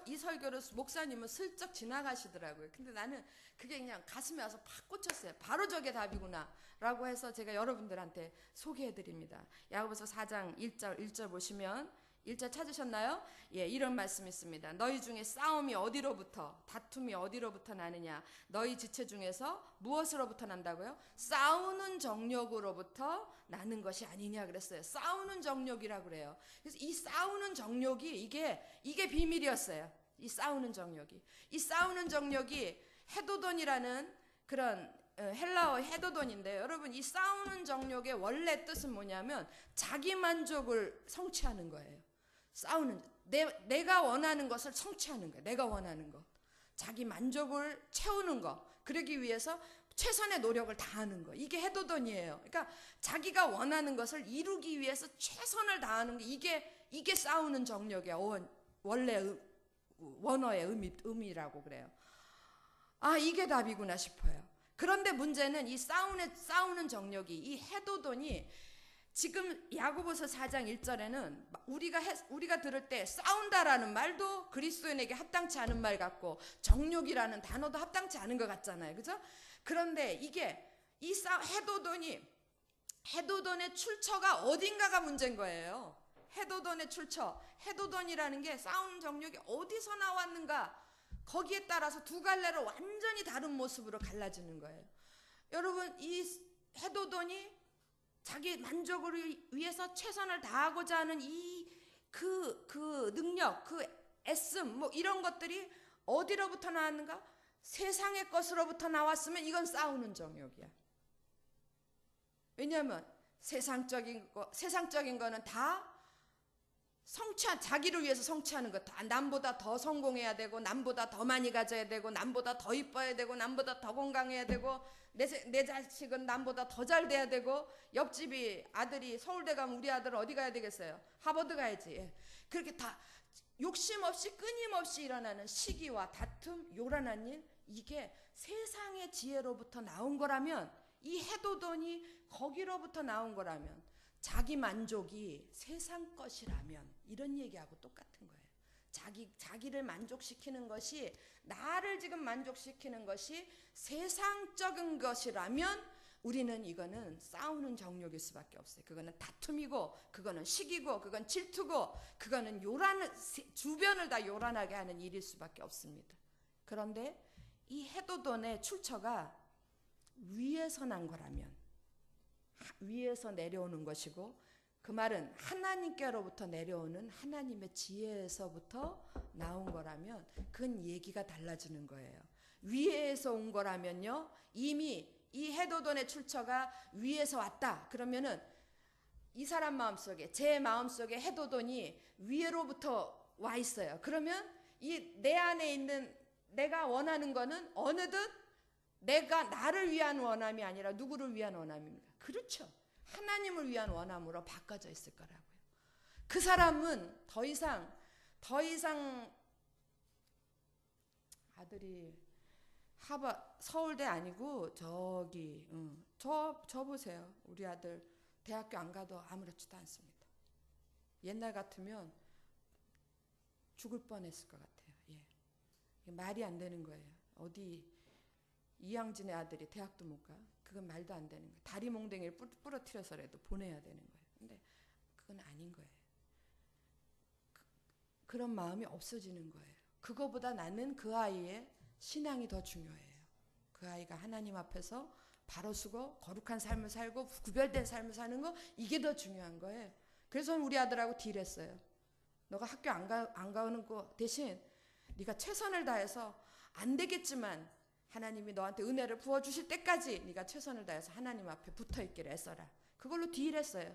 이 설교를 목사님은 슬쩍 지나가시더라고요. 근데 나는 그게 그냥 가슴에 와서 팍 꽂혔어요. 바로 저게 답이구나 라고 해서 제가 여러분들한테 소개해드립니다. 야고보서 4장 1절 보시면 1절 찾으셨나요? 예, 이런 말씀이 있습니다. 너희 중에 싸움이 어디로부터, 다툼이 어디로부터 나느냐? 너희 지체 중에서 무엇으로부터 난다고요? 싸우는 정욕으로부터 나는 것이 아니냐 그랬어요. 싸우는 정욕이라고 그래요. 그래서 이 싸우는 정욕이 이게 비밀이었어요. 이 싸우는 정욕이. 이 싸우는 정욕이 헤도돈이라는 그런 헬라어 헤도돈인데, 여러분, 이 싸우는 정욕의 원래 뜻은 뭐냐면 자기 만족을 성취하는 거예요. 싸우는, 내가 원하는 것을 성취하는 거예요. 내가 원하는 것, 자기 만족을 채우는 것, 그러기 위해서 최선의 노력을 다하는 거, 이게 헤도돈이에요. 그러니까 자기가 원하는 것을 이루기 위해서 최선을 다하는 게 이게 싸우는 정욕이야. 원래 원어의 의미라고 그래요. 아, 이게 답이구나 싶어요. 그런데 문제는 이 싸우는 정욕이, 이 헤도돈이 지금 야고보서 4장 1절에는 우리가 들을 때 싸운다라는 말도 그리스도인에게 합당치 않은 말 같고 정욕이라는 단어도 합당치 않은 것 같잖아요. 그죠? 그런데 이게 이 헤도돈의 출처가 어딘가가 문제인 거예요. 헤도돈의 출처, 헤도돈이라는 게 싸우는 정욕이 어디서 나왔는가, 거기에 따라서 두 갈래로 완전히 다른 모습으로 갈라지는 거예요. 여러분, 이 헤도돈이 자기 만족을 위해서 최선을 다하고자 하는 그 능력, 그 애씀, 뭐 이런 것들이 어디로부터 나왔는가? 세상의 것으로부터 나왔으면 이건 싸우는 정욕이야. 왜냐하면 세상적인 거는 다 자기를 위해서 성취하는 것, 남보다 더 성공해야 되고, 남보다 더 많이 가져야 되고, 남보다 더 이뻐야 되고, 남보다 더 건강해야 되고, 내 자식은 남보다 더 잘 돼야 되고, 옆집이 아들이 서울대 가면 우리 아들은 어디 가야 되겠어요? 하버드 가야지. 그렇게 다 욕심 없이 끊임없이 일어나는 시기와 다툼, 요란한 일, 이게 세상의 지혜로부터 나온 거라면, 이 헤도돈이 거기로부터 나온 거라면, 자기 만족이 세상 것이라면, 이런 얘기하고 똑같은 거예요. 자기를 만족시키는 것이, 나를 지금 만족시키는 것이 세상적인 것이라면 우리는 이거는 싸우는 정욕일 수밖에 없어요. 그거는 다툼이고, 그거는 시기고, 그건 질투고, 그거는 주변을 다 요란하게 하는 일일 수밖에 없습니다. 그런데 이 헤도돈의 출처가 위에서 난 거라면, 위에서 내려오는 것이고, 그 말은 하나님께로부터 내려오는 하나님의 지혜에서부터 나온 거라면 그건 얘기가 달라지는 거예요. 위에서 온 거라면요, 이미 이 헤도돈의 출처가 위에서 왔다 그러면은 이 사람 마음속에, 제 마음속에 헤도돈이 위로부터 와 있어요. 그러면 이 내 안에 있는 내가 원하는 거는 어느덧 나를 위한 원함이 아니라 누구를 위한 원함입니까? 그렇죠. 하나님을 위한 원함으로 바꿔져 있을 거라고요. 그 사람은 더 이상 아들이 서울대 아니고 저 보세요. 우리 아들 대학교 안 가도 아무렇지도 않습니다. 옛날 같으면 죽을 뻔했을 것 같아요. 예. 말이 안 되는 거예요. 어디 이양진의 아들이 대학도 못 가? 그건 말도 안 되는 거예요. 다리 몽댕이를 부러뜨려서라도 보내야 되는 거예요. 근데 그건 아닌 거예요. 그런 마음이 없어지는 거예요. 그거보다 나는 그 아이의 신앙이 더 중요해요. 그 아이가 하나님 앞에서 바로 서고 거룩한 삶을 살고 구별된 삶을 사는 거, 이게 더 중요한 거예요. 그래서 우리 아들하고 딜했어요. 너가 학교 안 가는 거 대신 네가 최선을 다해서, 안 되겠지만 하나님이 너한테 은혜를 부어주실 때까지 네가 최선을 다해서 하나님 앞에 붙어있기를 애써라. 그걸로 딜했어요.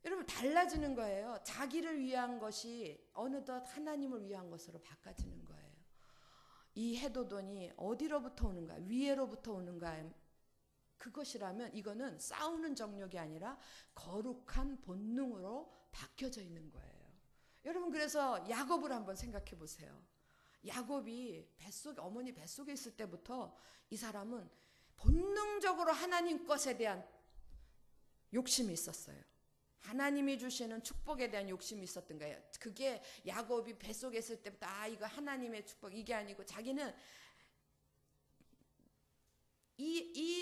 여러분, 달라지는 거예요. 자기를 위한 것이 어느덧 하나님을 위한 것으로 바꿔지는 거예요. 이 해도돈이 어디로부터 오는가? 위에로부터 오는가? 그것이라면 이거는 싸우는 정욕이 아니라 거룩한 본능으로 바뀌어져 있는 거예요. 여러분, 그래서 야곱을 한번 생각해 보세요. 야곱이 어머니 뱃속에 있을 때부터 이 사람은 본능적으로 하나님 것에 대한 욕심이 있었어요. 하나님이 주시는 축복에 대한 욕심이 있었던 거예요. 그게 야곱이 뱃속에 있을 때부터 이거 하나님의 축복, 이게 아니고 자기는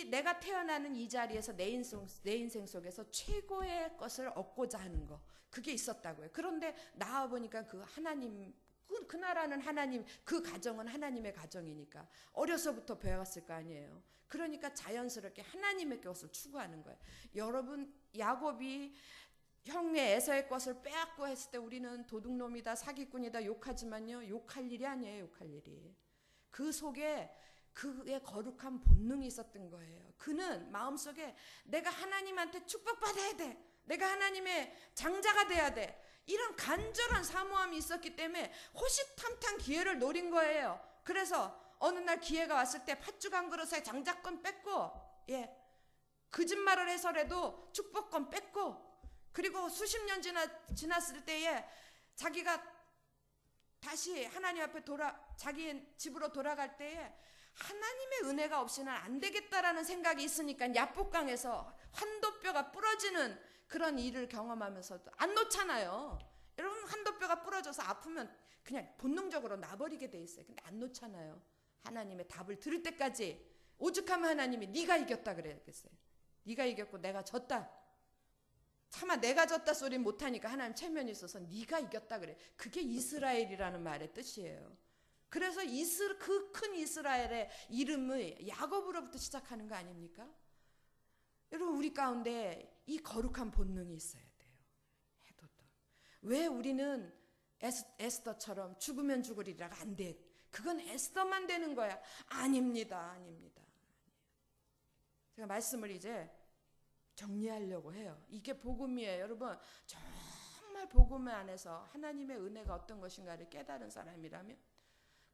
내가 태어나는 이 자리에서 내 인생 속에서 최고의 것을 얻고자 하는 거, 그게 있었다고요. 그런데 나와보니까 그 하나님, 그 나라는 하나님, 그 가정은 하나님의 가정이니까 어려서부터 배웠을 거 아니에요. 그러니까 자연스럽게 하나님의 것을 추구하는 거예요. 여러분, 야곱이 형의 에서의 것을 빼앗고 했을 때 우리는 도둑놈이다, 사기꾼이다 욕하지만요, 욕할 일이 아니에요. 욕할 일이. 그 속에 그의 거룩한 본능이 있었던 거예요. 그는 마음속에 내가 하나님한테 축복받아야 돼, 내가 하나님의 장자가 돼야 돼, 이런 간절한 사모함이 있었기 때문에 호시탐탐 기회를 노린 거예요. 그래서 어느 날 기회가 왔을 때 팥죽 한 그릇에 장자권 뺏고, 거짓말을 해서라도 축복권 뺏고, 그리고 수십 년 지났을 때에 자기가 다시 하나님 앞에 자기 집으로 돌아갈 때에 하나님의 은혜가 없이는 안 되겠다라는 생각이 있으니까 야복강에서 환도뼈가 부러지는 그런 일을 경험하면서도 안 놓잖아요. 여러분, 환도뼈가 부러져서 아프면 그냥 본능적으로 놔버리게 돼 있어요. 근데 안 놓잖아요. 하나님의 답을 들을 때까지. 오죽하면 하나님이 네가 이겼다 그랬겠어요. 네가 이겼고 내가 졌다. 차마 내가 졌다 소리 못하니까 하나님 체면이 있어서 네가 이겼다 그래. 그게 이스라엘이라는 말의 뜻이에요. 그래서 그 큰 이스라엘의 이름을 야곱으로부터 시작하는 거 아닙니까? 여러분, 우리 가운데 이 거룩한 본능이 있어야 돼요. 해도돈. 왜 우리는 에스더처럼 죽으면 죽으리라가 안 돼? 그건 에스더만 되는 거야. 아닙니다. 아닙니다. 제가 말씀을 이제 정리하려고 해요. 이게 복음이에요. 여러분, 정말 복음 안에서 하나님의 은혜가 어떤 것인가를 깨달은 사람이라면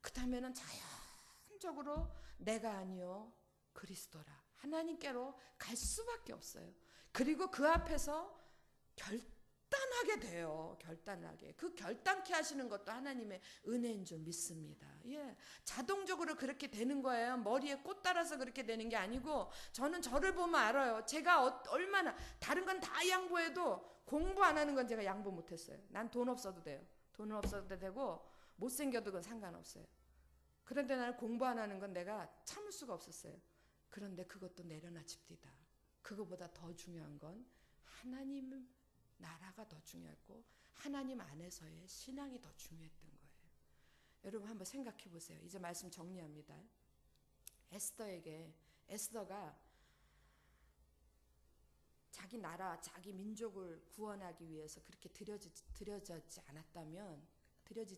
그 다음에는 자연적으로 내가 아니요 그리스도라, 하나님께로 갈 수밖에 없어요. 그리고 그 앞에서 결단하게 돼요. 결단하게. 그 결단케 하시는 것도 하나님의 은혜인 줄 믿습니다. 자동적으로 그렇게 되는 거예요. 머리에 꽃 따라서 그렇게 되는 게 아니고, 저는 저를 보면 알아요. 제가 얼마나 다른 건 다 양보해도 공부 안 하는 건 제가 양보 못했어요. 난 돈 없어도 돼요. 돈은 없어도 되고 못생겨도 그건 상관없어요. 그런데 나는 공부 안 하는 건 내가 참을 수가 없었어요. 그런데 그것도 내려놔집니다. 그거보다 더 중요한 건 하나님 나라가 더 중요했고 하나님 안에서의 신앙이 더 중요했던 거예요. 여러분, 한번 생각해 보세요. 이제 말씀 정리합니다. 에스더가 자기 나라, 자기 민족을 구원하기 위해서 그렇게 드려지지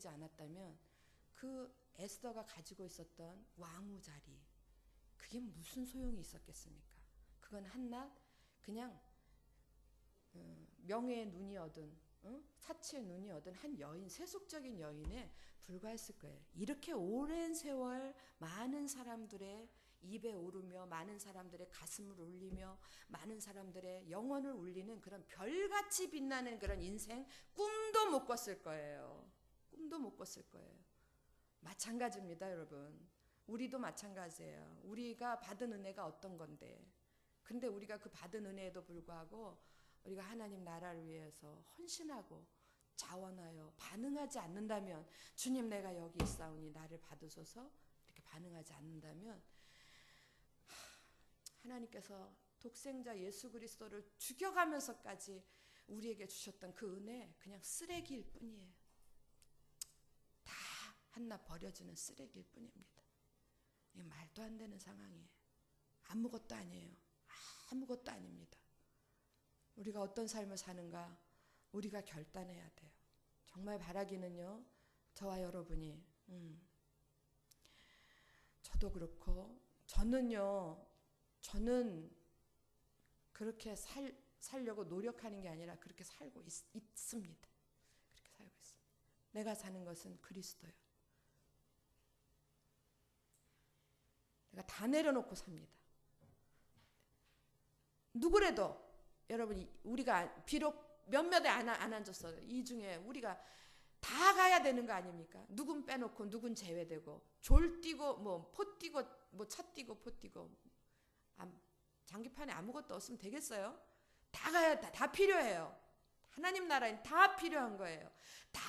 않았다면 그 에스더가 가지고 있었던 왕후 자리, 그게 무슨 소용이 있었겠습니까? 그건 한낱 그냥 명예의 눈이 얻은, 사치의 눈이 얻은 한 여인, 세속적인 여인에 불과했을 거예요. 이렇게 오랜 세월 많은 사람들의 입에 오르며 많은 사람들의 가슴을 울리며 많은 사람들의 영혼을 울리는 그런 별같이 빛나는 그런 인생 꿈도 못 꿨을 거예요. 꿈도 못 꿨을 거예요. 마찬가지입니다, 여러분. 우리도 마찬가지예요. 우리가 받은 은혜가 어떤 건데, 근데 우리가 그 받은 은혜에도 불구하고 우리가 하나님 나라를 위해서 헌신하고 자원하여 반응하지 않는다면, 주님 내가 여기 있사오니 나를 받으소서, 이렇게 반응하지 않는다면 하나님께서 독생자 예수 그리스도를 죽여가면서까지 우리에게 주셨던 그 은혜 그냥 쓰레기일 뿐이에요. 다 한낱 버려지는 쓰레기일 뿐입니다. 이게 말도 안 되는 상황이에요. 아무것도 아니에요. 아무것도 아닙니다. 우리가 어떤 삶을 사는가 우리가 결단해야 돼요. 정말 바라기는요. 저와 여러분이 저도 그렇고 저는 그렇게 살려고 노력하는 게 아니라 그렇게 살고 있습니다. 그렇게 살고 있습니다. 내가 사는 것은 그리스도요. 내가 다 내려놓고 삽니다. 누구래도 여러분이 우리가 비록 몇몇에 안 앉았어요. 이 중에 우리가 다 가야 되는 거 아닙니까? 누군 빼놓고 누군 제외되고 졸 뛰고 뭐 포 뛰고 뭐 차 뛰고 포 뛰고 장기판에 아무것도 없으면 되겠어요? 다 가야 다 필요해요. 하나님 나라엔 다 필요한 거예요. 다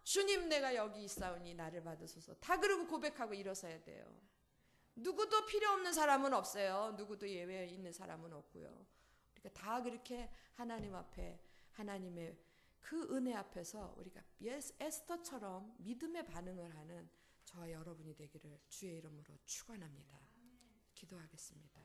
주님 내가 여기 있사오니 나를 받으소서. 다 그러고 고백하고 일어서야 돼요. 누구도 필요 없는 사람은 없어요. 누구도 예외 있는 사람은 없고요. 그러니까 다 그렇게 하나님 앞에 하나님의 그 은혜 앞에서 우리가 에스더처럼 믿음의 반응을 하는 저와 여러분이 되기를 주의 이름으로 축원합니다. 기도하겠습니다.